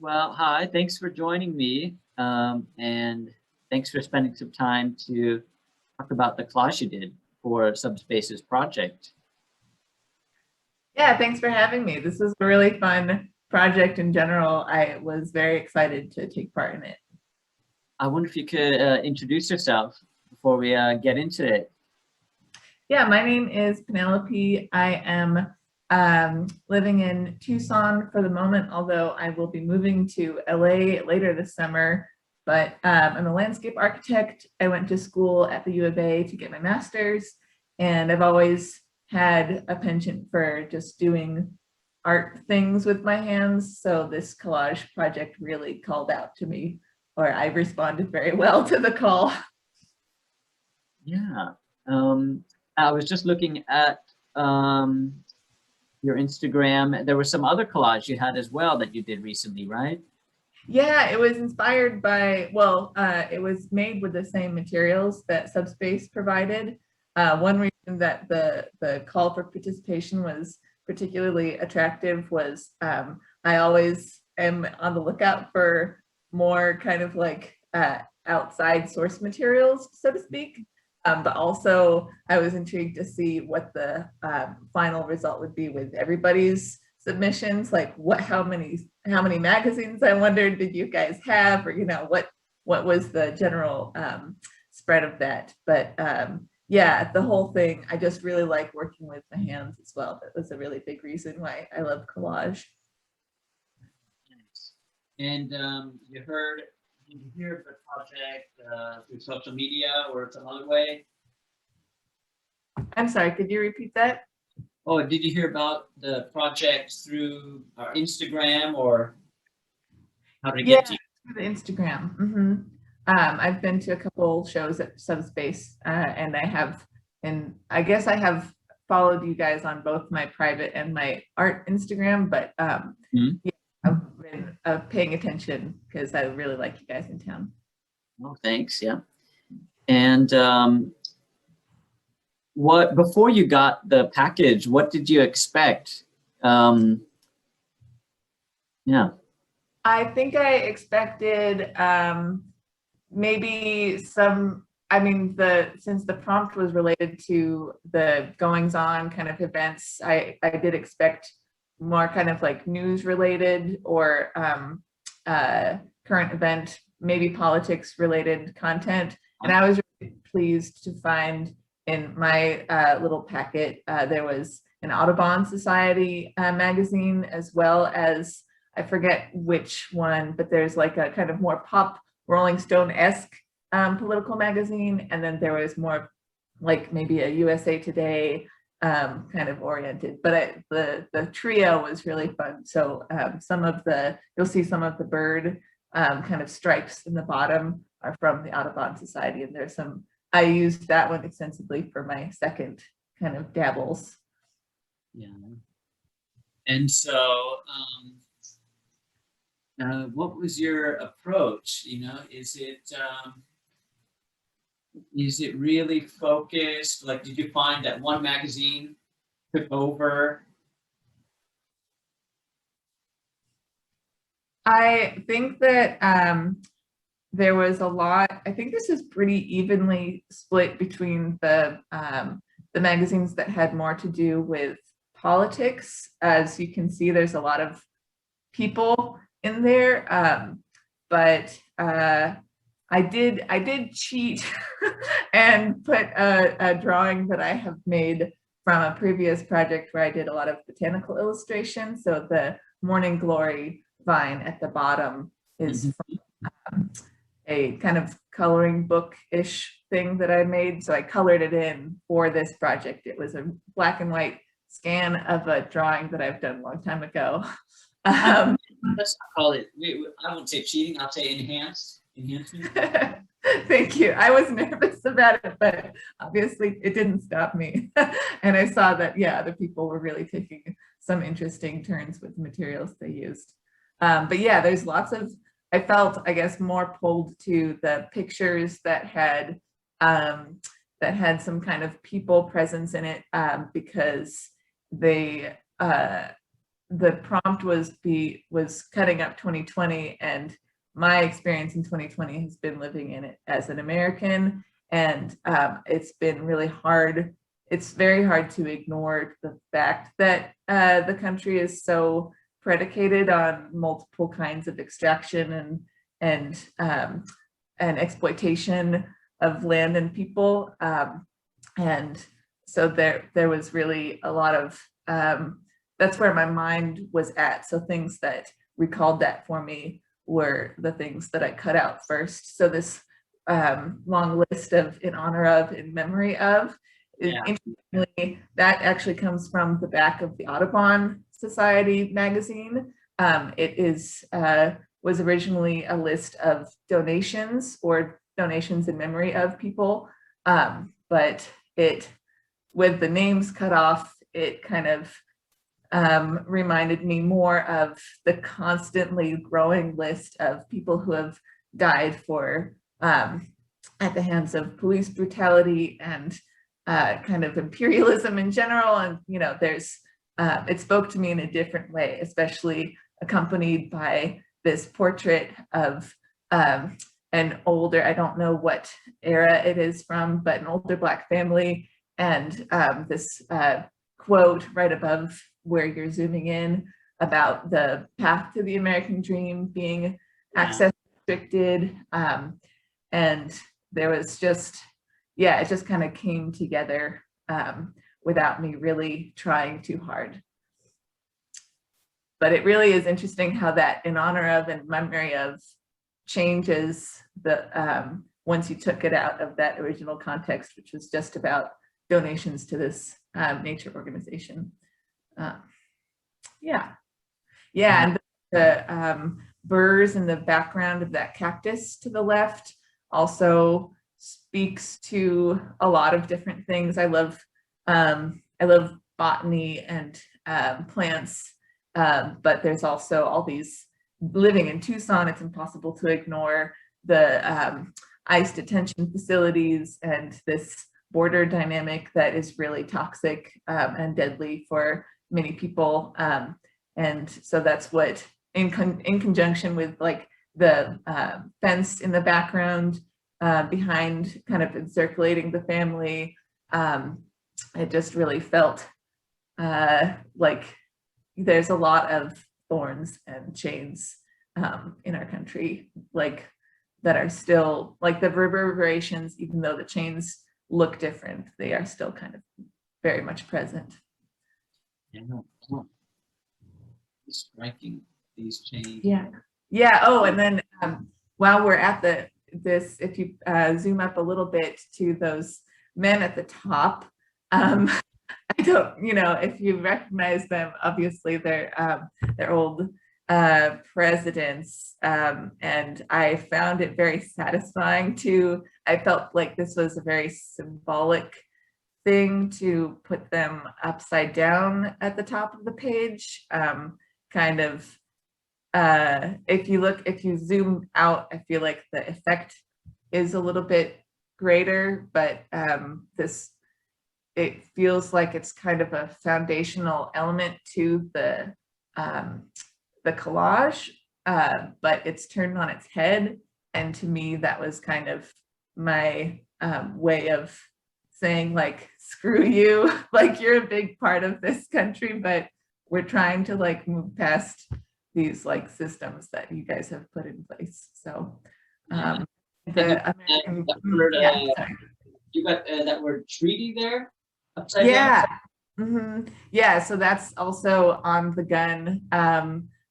Well, hi, thanks for joining me. And thanks for spending some time to talk about the collage you did for Subspace's project. Yeah, thanks for having me. This was a really fun project in general. I was very excited to take part in it. I wonder if you could introduce yourself before we get into it. Yeah, my name is Penelope. I am living in Tucson for the moment, although I will be moving to LA later this summer. But I'm a landscape architect. I went to school at the U of A to get my master's, and I've always had a penchant for just doing art things with my hands. So this collage project really called out to me, or I responded very well to the call. Yeah. I was just looking at your Instagram. There was some other collage you had as well that you did recently, right? Yeah, it was inspired by, well, it was made with the same materials that Subspace provided. One reason that the call for participation was particularly attractive was I always am on the lookout for more kind of like outside source materials, so to speak. But also I was intrigued to see what the final result would be with everybody's submissions, like how many magazines I wondered did you guys have, or what was the general spread of that. But yeah, the whole thing, I just really like working with my hands as well. That was a really big reason why I love collage. Nice. And did you hear of the project through social media or some other way? I'm sorry, could you repeat that? Oh, did you hear about the project through our Instagram or how did it Yeah, get to you? through the Instagram. I've been to a couple shows at Subspace, and I guess I have followed you guys on both my private and my art Instagram, but Mhm. yeah, I've been paying attention because I really like you guys in town. Oh, thanks. Yeah. And what before you got the package, what did you expect? Um, yeah. I think I expected maybe some, I mean, since the prompt was related to the goings on kind of events, I did expect more kind of like news related or current event, maybe politics related content. And I was really pleased to find in my little packet, there was an Audubon Society magazine, as well as, I forget which one, but there's like a kind of more pop Rolling Stone-esque political magazine, and then there was more like maybe a USA Today kind of oriented. But the trio was really fun. So you'll see some of the bird kind of stripes in the bottom are from the Audubon Society, and there's some. I used that one extensively for my second kind of dabbles. Yeah. And so, what was your approach? Is it really focused? Like, did you find that one magazine took over? I think that there was a lot. I think this is pretty evenly split between the magazines that had more to do with politics. As you can see, there's a lot of people in there, but I did cheat and put a drawing that I have made from a previous project where I did a lot of botanical illustration. So the morning glory vine at the bottom is from a kind of coloring book-ish thing that I made. So I colored it in for this project. It was a black and white scan of a drawing that I've done a long time ago. Let's not call it. I won't say cheating. I'll say enhancement. Thank you. I was nervous about it, but obviously it didn't stop me. And I saw that, yeah, other people were really taking some interesting turns with the materials they used. But yeah, there's lots of, I felt, I guess, more pulled to the pictures that had some kind of people presence in it, because they the prompt was cutting up 2020, and my experience in 2020 has been living in it as an American, and it's been really hard. It's very hard to ignore the fact that the country is so predicated on multiple kinds of extraction and exploitation of land and people, and so there was really a lot of that's where my mind was at. So things that recalled that for me were the things that I cut out first. So this long list of in honor of, in memory of, interestingly, that actually comes from the back of the Audubon Society magazine. It was originally a list of donations or donations in memory of people, but with the names cut off, it kind of reminded me more of the constantly growing list of people who have died at the hands of police brutality and kind of imperialism in general. And it spoke to me in a different way, especially accompanied by this portrait of an older, I don't know what era it is from, but an older Black family, and this quote right above where you're zooming in about the path to the American dream being access restricted. And there was just, it just kind of came together without me really trying too hard. But it really is interesting how that in honor of and memory of changes once you took it out of that original context, which was just about donations to this nature organization. And the burrs in the background of that cactus to the left also speaks to a lot of different things. I love botany and plants, but there's also all these, living in Tucson, it's impossible to ignore the ICE detention facilities and this border dynamic that is really toxic and deadly for many people. And so that's what, in conjunction with like the fence in the background behind, kind of encirculating the family, it just really felt like there's a lot of thorns and chains in our country, like that are still, like the reverberations, even though the chains look different, they are still kind of very much present. Striking, these chains. Oh, and then while we're at this, if you zoom up a little bit to those men at the top, I don't, if you recognize them, obviously they're old presidents, and I found it very satisfying I felt like this was a very symbolic thing to put them upside down at the top of the page. Kind of, if you zoom out, I feel like the effect is a little bit greater, but it feels like it's kind of a foundational element to the collage, but it's turned on its head. And to me, that was kind of my way of saying, like, screw you, like, you're a big part of this country, but we're trying to like move past these like systems that you guys have put in place. So the American, you got that word treaty there upside down? So that's also on the gun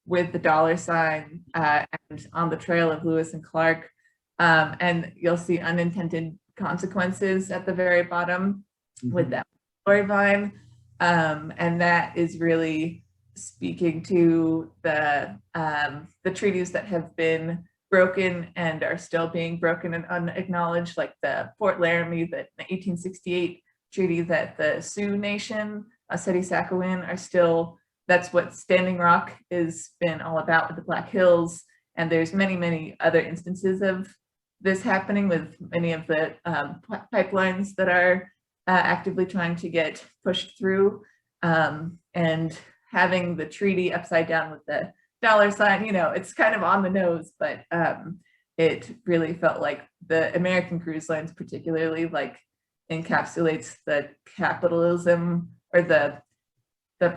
with the $sign and on the trail of Lewis and Clark, and you'll see unintended consequences at the very bottom with that story vine, and that is really speaking to the treaties that have been broken and are still being broken and unacknowledged, like the Fort Laramie, the 1868 treaty that the Sioux Nation, Seti-Sakowin, are still, that's what Standing Rock has been all about with the Black Hills. And there's many, many other instances of this happening with many of the pipelines that are actively trying to get pushed through, and having the treaty upside down with the dollar sign, you know, it's kind of on the nose, but it really felt like the American Cruise Lines particularly like encapsulates the capitalism or the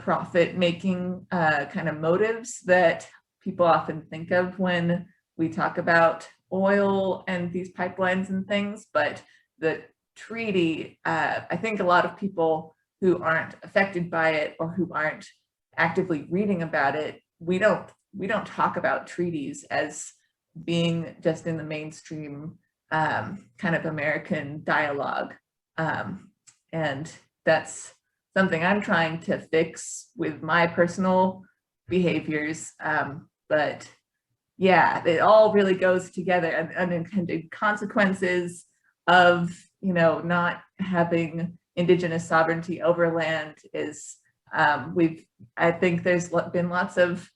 profit making kind of motives that people often think of when we talk about oil and these pipelines and things. But the treaty, I think a lot of people who aren't affected by it or who aren't actively reading about it, we don't talk about treaties as being just in the mainstream kind of American dialogue. And that's something I'm trying to fix with my personal behaviors. But yeah, it all really goes together, and unintended consequences of, you know, not having Indigenous sovereignty over land is, I think there's been lots of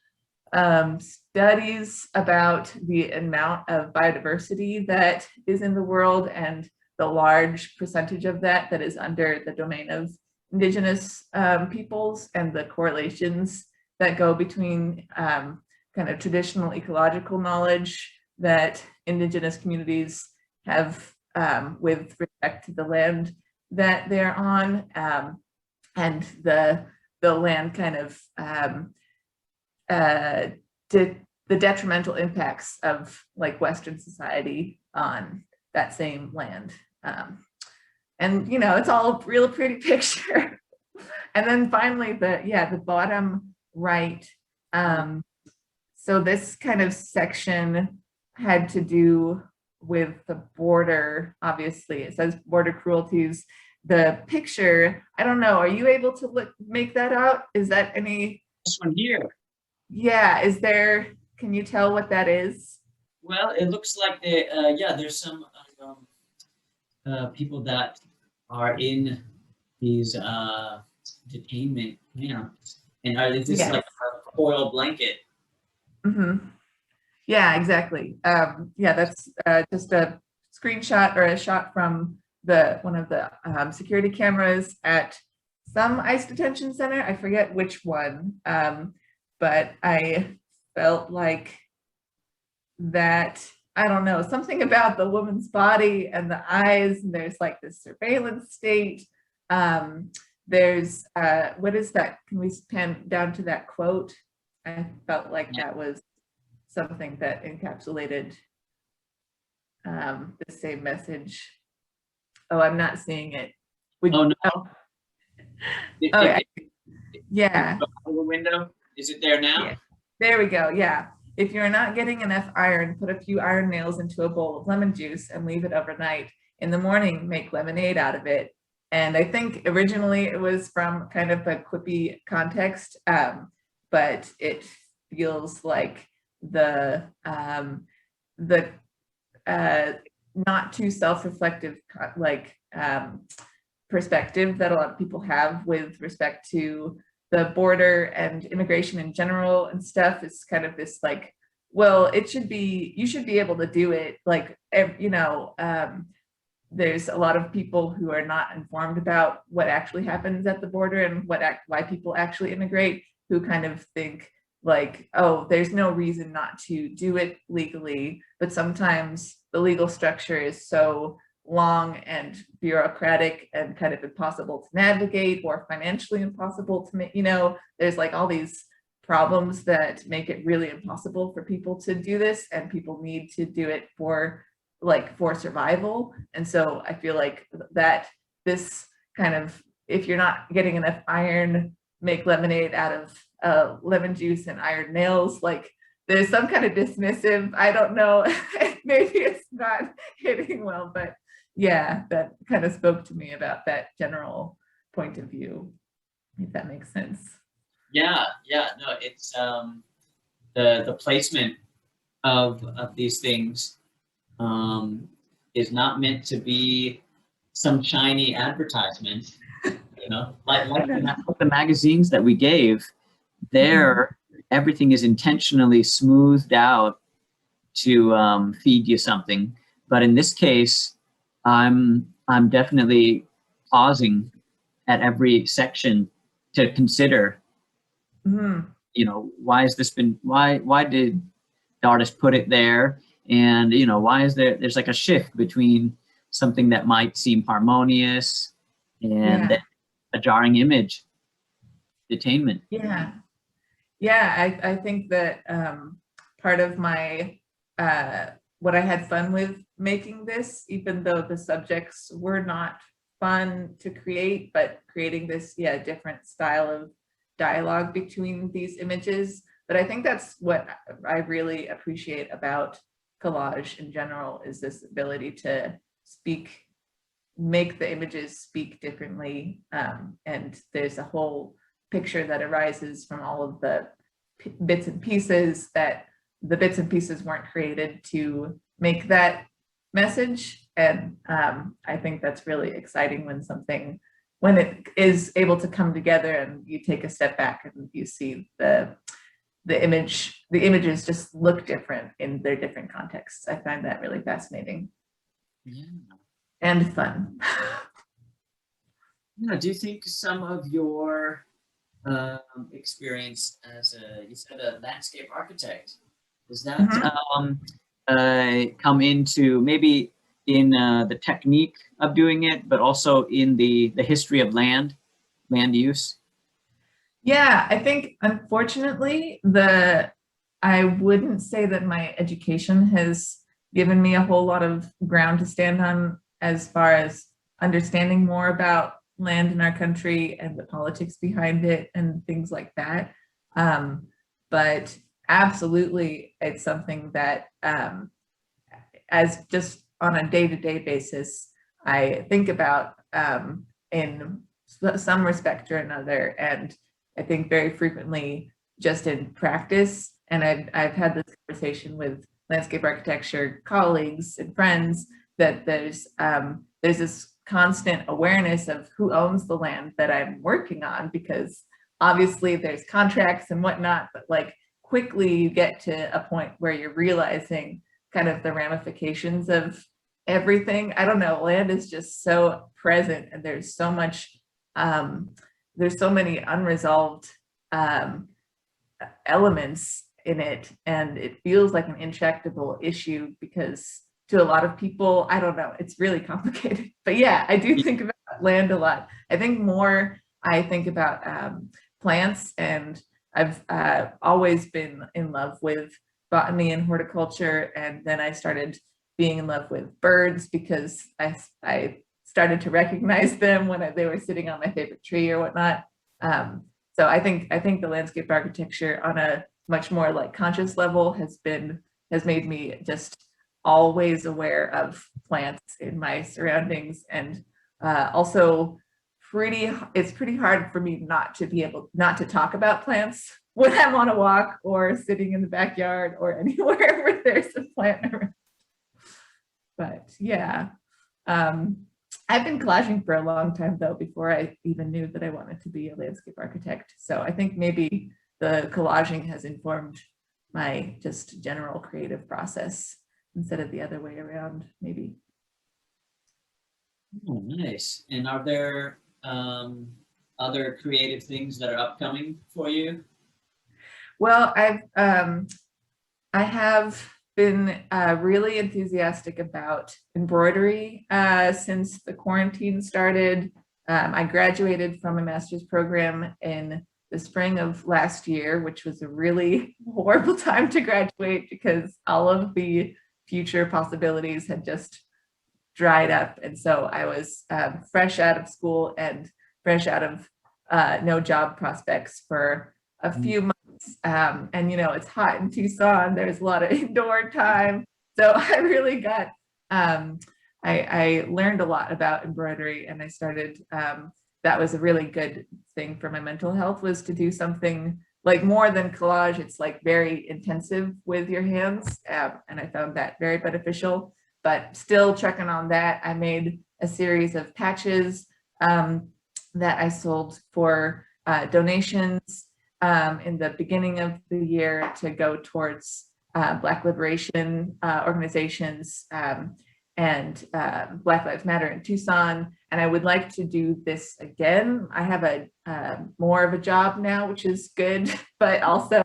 studies about the amount of biodiversity that is in the world and the large percentage of that is under the domain of Indigenous peoples, and the correlations that go between kind of traditional ecological knowledge that Indigenous communities have with respect to the land that they're on, and the land kind of the detrimental impacts of like Western society on that same land. And you know, it's all a real pretty picture. And then finally, the bottom right. So this kind of section had to do with the border. Obviously, it says border cruelties. The picture, I don't know, are you able to make that out? Is that any? This one here. Yeah, is there, can you tell what that is? Well, it looks like there's some people that are in these detainment camps, and is this like a coil blanket? Mm-hmm. Yeah, exactly. Yeah, that's just a screenshot or a shot from one of the security cameras at some ICE detention center. I forget which one, but I felt like that, I don't know, something about the woman's body and the eyes, and there's like this surveillance state. There's, what is that? Can we pan down to that quote? I felt like that was something that encapsulated the same message. Oh, I'm not seeing it. Oh, no. Okay. Yeah. Over window. Is it there now? Yeah. There we go. Yeah. If you're not getting enough iron, put a few iron nails into a bowl of lemon juice and leave it overnight. In the morning, make lemonade out of it. And I think originally it was from kind of a quippy context, but it feels like the not too self-reflective perspective that a lot of people have with respect to the border and immigration in general and stuff is kind of this like, well, it should be, you should be able to do it. Like, you know, there's a lot of people who are not informed about what actually happens at the border and why people actually immigrate, who kind of think like, oh, there's no reason not to do it legally. But sometimes the legal structure is so long and bureaucratic and kind of impossible to navigate, or financially impossible to make, you know, there's like all these problems that make it really impossible for people to do this, and people need to do it for survival. And so I feel like that this kind of, if you're not getting enough iron, make lemonade out of lemon juice and iron nails, like there's some kind of dismissive, I don't know, maybe it's not hitting well, but yeah, that kind of spoke to me about that general point of view, if that makes sense. Yeah, no, it's the placement of these things is not meant to be some shiny advertisement, you know, like the magazines that we gave there, everything is intentionally smoothed out to feed you something. But in this case, I'm definitely pausing at every section to consider Mhm. You know, why has this been, why did the artist put it there? And, you know, why is there's like a shift between something that might seem harmonious and then Yeah, a jarring image, detainment. yeah. Yeah, I think that part of my what I had fun with making this, even though the subjects were not fun to create, but creating this, yeah, different style of dialogue between these images. But I think that's what I really appreciate about collage in general, is this ability to speak, make the images speak differently. And there's a whole picture that arises from all of the bits and pieces, that the bits and pieces weren't created to make that message. And I think that's really exciting when something, when it is able to come together and you take a step back and you see the images just look different in their different contexts. I find that really fascinating. Yeah. And fun. Yeah. Do you think some of your experience as you said, a landscape architect, does that Mhm. come into maybe in the technique of doing it, but also in the history of land use? Yeah, I think unfortunately, I wouldn't say that my education has given me a whole lot of ground to stand on as far as understanding more about land in our country and the politics behind it and things like that. But absolutely, it's something that as just on a day-to-day basis, I think about in some respect or another. And I think very frequently just in practice. And I've had this conversation with landscape architecture colleagues and friends, that there's this constant awareness of who owns the land that I'm working on, because obviously there's contracts and whatnot, but like quickly you get to a point where you're realizing kind of the ramifications of everything. I don't know, land is just so present, and there's so much, there's so many unresolved um, elements in it, and it feels like an intractable issue because to a lot of people, I don't know, it's really complicated. But yeah, I do think about land a lot. I think more, I think about plants, and I've always been in love with botany and horticulture, and then I started being in love with birds because I started to recognize them when they were sitting on my favorite tree or whatnot. Um, so I think the landscape architecture on a much more like conscious level has made me just always aware of plants in my surroundings, and also it's pretty hard for me not to be able not to talk about plants when I'm on a walk or sitting in the backyard or anywhere where there's a plant around. But yeah, um, I've been collaging for a long time though, before I even knew that I wanted to be a landscape architect. So I think maybe the collaging has informed my just general creative process instead of the other way around, maybe. Oh, nice. And are there other creative things that are upcoming for you? Well, I have been really enthusiastic about embroidery since the quarantine started. I graduated from a master's program in the spring of last year, which was a really horrible time to graduate because all of the future possibilities had just dried up. And so I was fresh out of school and fresh out of no job prospects for a few months. And you know, it's hot in Tucson, there's a lot of indoor time. So I really got, I learned a lot about embroidery, and I started, that was a really good thing for my mental health, was to do something like more than collage. It's like very intensive with your hands. And I found that very beneficial. But still checking on that, I made a series of patches that I sold for donations in the beginning of the year to go towards Black liberation organizations. and Black Lives Matter in Tucson. And I would like to do this again. I have a more of a job now, which is good, but also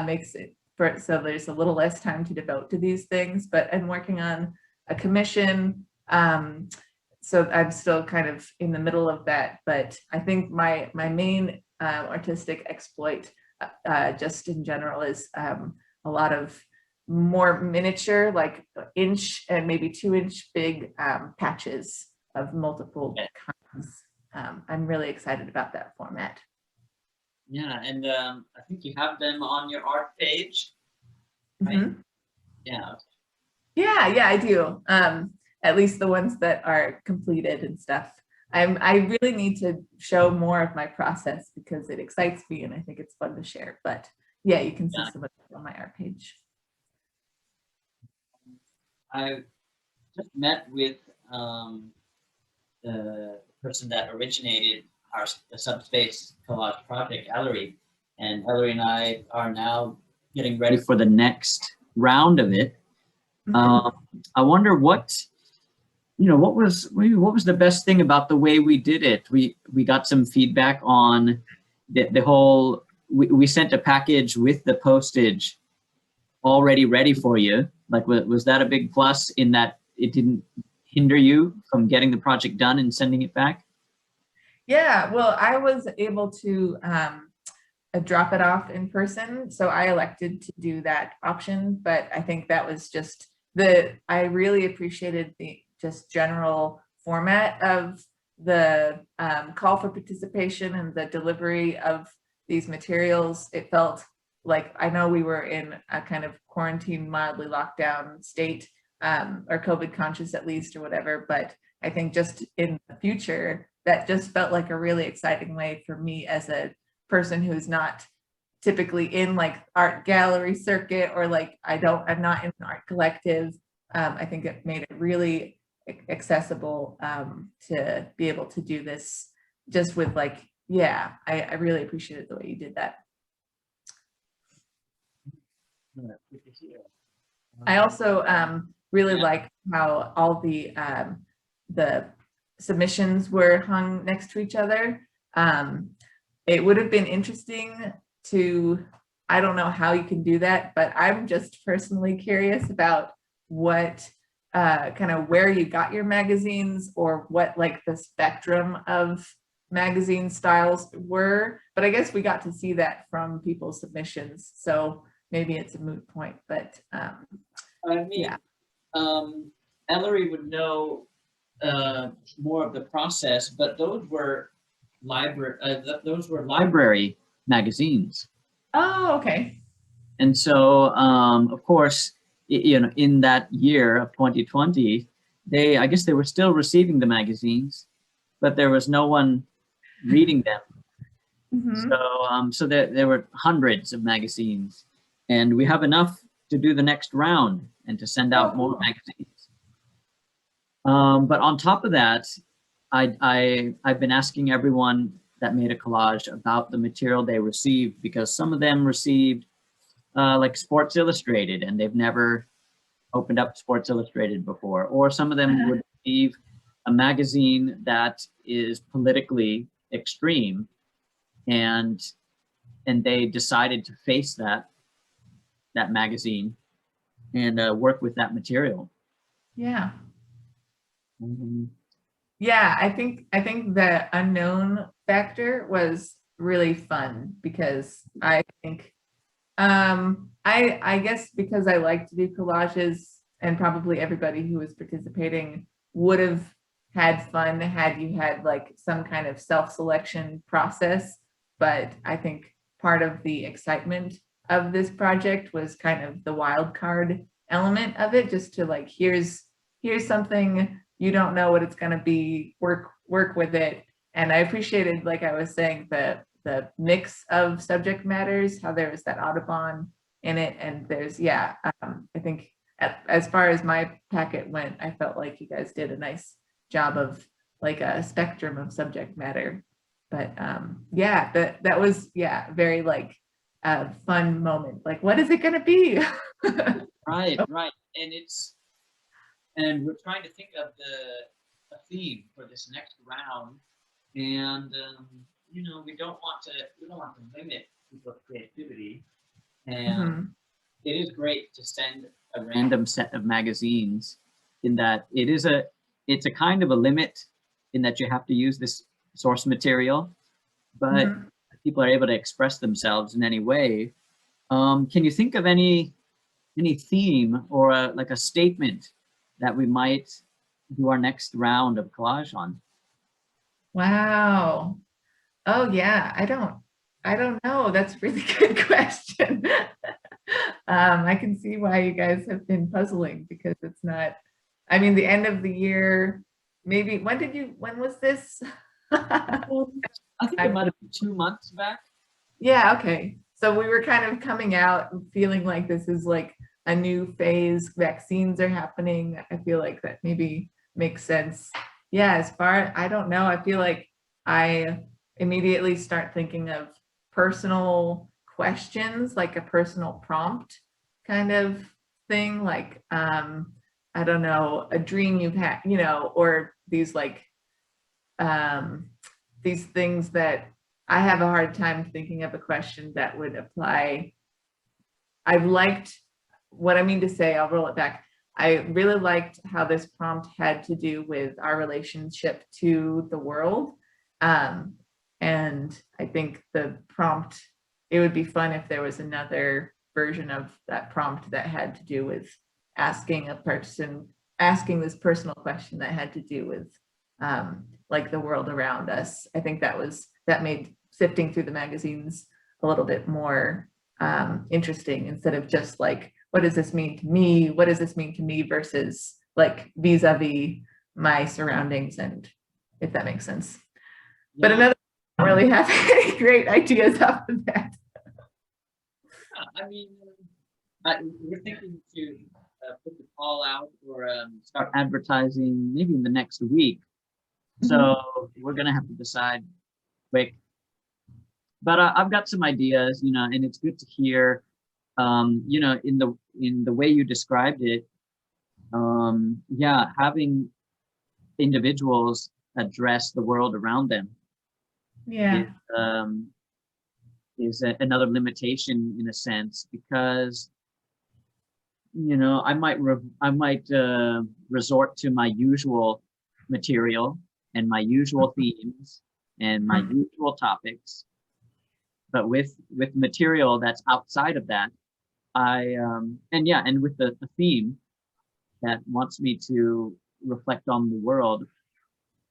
makes it so there's a little less time to devote to these things. But I'm working on a commission. So I'm still kind of in the middle of that. But I think my main artistic exploit just in general is a lot of more miniature, like inch and maybe 2-inch big patches of multiple kinds. I'm really excited about that format. Yeah, and I think you have them on your art page, right? Mm-hmm. Yeah. Yeah, I do. At least the ones that are completed and stuff. I really need to show more of my process because it excites me and I think it's fun to share. But yeah, you can see some of it on my art page. I just met with the person that originated the Subspace collage project, Ellery, and Ellery and I are now getting ready for the next round of it. I wonder what was the best thing about the way we did it. We got some feedback on the whole. We sent a package with the postage already ready for you. Like, was that a big plus in that it didn't hinder you from getting the project done and sending it back? Yeah, well, I was able to drop it off in person, so I elected to do that option. But I think that was just I really appreciated the just general format of the call for participation and the delivery of these materials. It felt like, I know we were in a kind of quarantine, mildly lockdown state, or COVID conscious at least, or whatever, but I think just in the future, that just felt like a really exciting way for me as a person who's not typically in like art gallery circuit, or like I'm not in an art collective. I think it made it really accessible to be able to do this just with like, yeah, I really appreciated the way you did that. I also really like how all the submissions were hung next to each other. It would have been interesting to, I don't know how you can do that, but I'm just personally curious about what kind of where you got your magazines, or what like the spectrum of magazine styles were. But I guess we got to see that from people's submissions, so maybe it's a moot point. But I mean, Ellery would know more of the process, but those were library magazines. Oh, okay. And so, of course, in that year of 2020, I guess they were still receiving the magazines, but there was no one reading them. Mm-hmm. So there were hundreds of magazines, and we have enough to do the next round and to send out more magazines. But on top of that, I've been asking everyone that made a collage about the material they received, because some of them received like Sports Illustrated, and they've never opened up Sports Illustrated before, or some of them would receive a magazine that is politically extreme, and they decided to face that magazine and work with that material. Yeah. Yeah, I think the unknown factor was really fun, because I think I guess because I like to do collages, and probably everybody who was participating would have had fun had you had like some kind of self-selection process. But I think part of the excitement of this project was kind of the wild card element of it, just to like, here's something, you don't know what it's going to be, work with it. And I appreciated, like I was saying, the mix of subject matters, how there was that Audubon in it, and there's I think as far as my packet went, I felt like you guys did a nice job of like a spectrum of subject matter. But that was very like a fun moment. Like, what is it going to be? Right. And and we're trying to think of a theme for this next round. And you know, we don't want to limit people's creativity. And Mhm. it is great to send a random set of magazines, in that it's a kind of a limit, in that you have to use this source material, but Mhm. people are able to express themselves in any way. Can you think of any theme or like a statement that we might do our next round of collage on? Wow. Oh yeah, I don't know. That's a really good question. I can see why you guys have been puzzling because it's not, I mean, the end of the year, maybe, when was this? I think it I'm, might have been 2 months back. yeah, okay. So we were kind of coming out and feeling like this is like a new phase. Vaccines are happening. I feel like that maybe makes sense. Yeah, I don't know. I feel like I immediately start thinking of personal questions, like a personal prompt kind of thing, like I don't know, a dream you've had, or um these things that I have a hard time thinking of a question that would apply. I've liked what I mean to say, I'll roll it back. I really liked how this prompt had to do with our relationship to the world. Um, and I think the prompt, it would be fun if there was another version of that prompt that had to do with asking a person, asking this personal question that had to do with like the world around us. I think that made sifting through the magazines a little bit more interesting, instead of just like, what does this mean to me? What does this mean to me versus like vis-a-vis my surroundings, and if that makes sense. But Yeah, another, I don't really have any great ideas off of that. I mean, we're thinking to put the call out, or start advertising maybe in the next week. So we're gonna have to decide quick. But I've got some ideas, you know, and it's good to hear, you know, in the way you described it. Yeah, having individuals address the world around them is Yeah. um, another limitation, in a sense, because you know, I might resort to my usual material and my usual themes and my usual topics, but with material that's outside of that, and yeah, and with the theme that wants me to reflect on the world,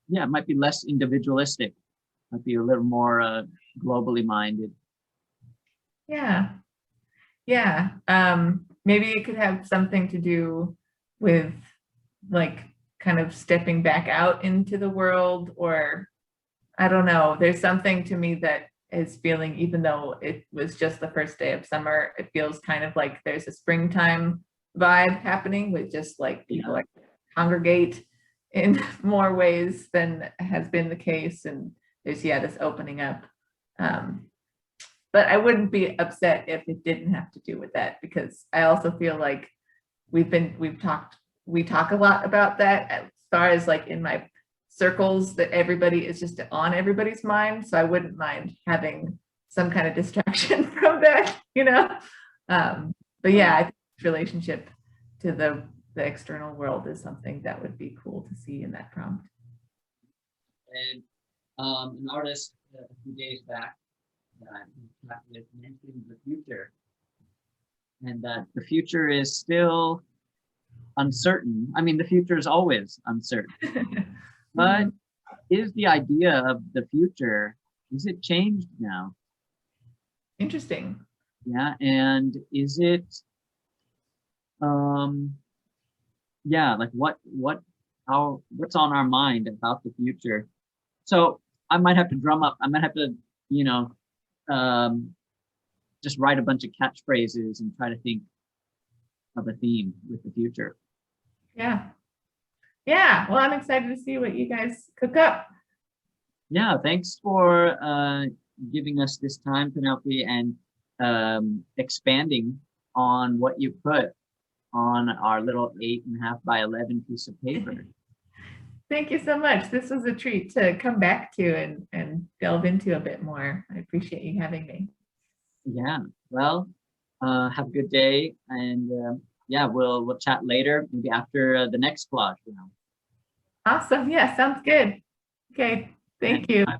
yeah, it might be less individualistic, might be a little more globally minded. Yeah. Yeah. Maybe it could have something to do with like kind of stepping back out into the world, or I don't know. There's something to me that is feeling, even though it was just the first day of summer, it feels kind of like there's a springtime vibe happening, with just like people Yeah, like congregate in more ways than has been the case. And there's, yeah, this opening up. Um, but I wouldn't be upset if it didn't have to do with that, because I also feel like we talk a lot about that as far as like in my circles, that everybody is just on everybody's mind. So I wouldn't mind having some kind of distraction from that, you know? But yeah, I think this relationship to the external world is something that would be cool to see in that prompt. and an artist a few days back that I talked with mentioned the future, and that the future is still uncertain. I mean, the future is always uncertain, but Mhm. is the idea of the future, is it changed now? Interesting. Yeah, and is it um yeah, like what's on our mind about the future? So I might have to drum up, I might have to, you know, um just write a bunch of catchphrases and try to think of a theme with the future. Yeah. Yeah. Well, I'm excited to see what you guys cook up. Yeah, thanks for giving us this time, Penelope, and expanding on what you put. on our little 8.5 by 11 piece of paper. Thank you so much. This was a treat to come back to and delve into a bit more. I appreciate you having me. Yeah, well, have a good day, and yeah, we'll chat later, maybe after the next collage. Awesome. Yeah, sounds good. Okay. Thank you. Bye.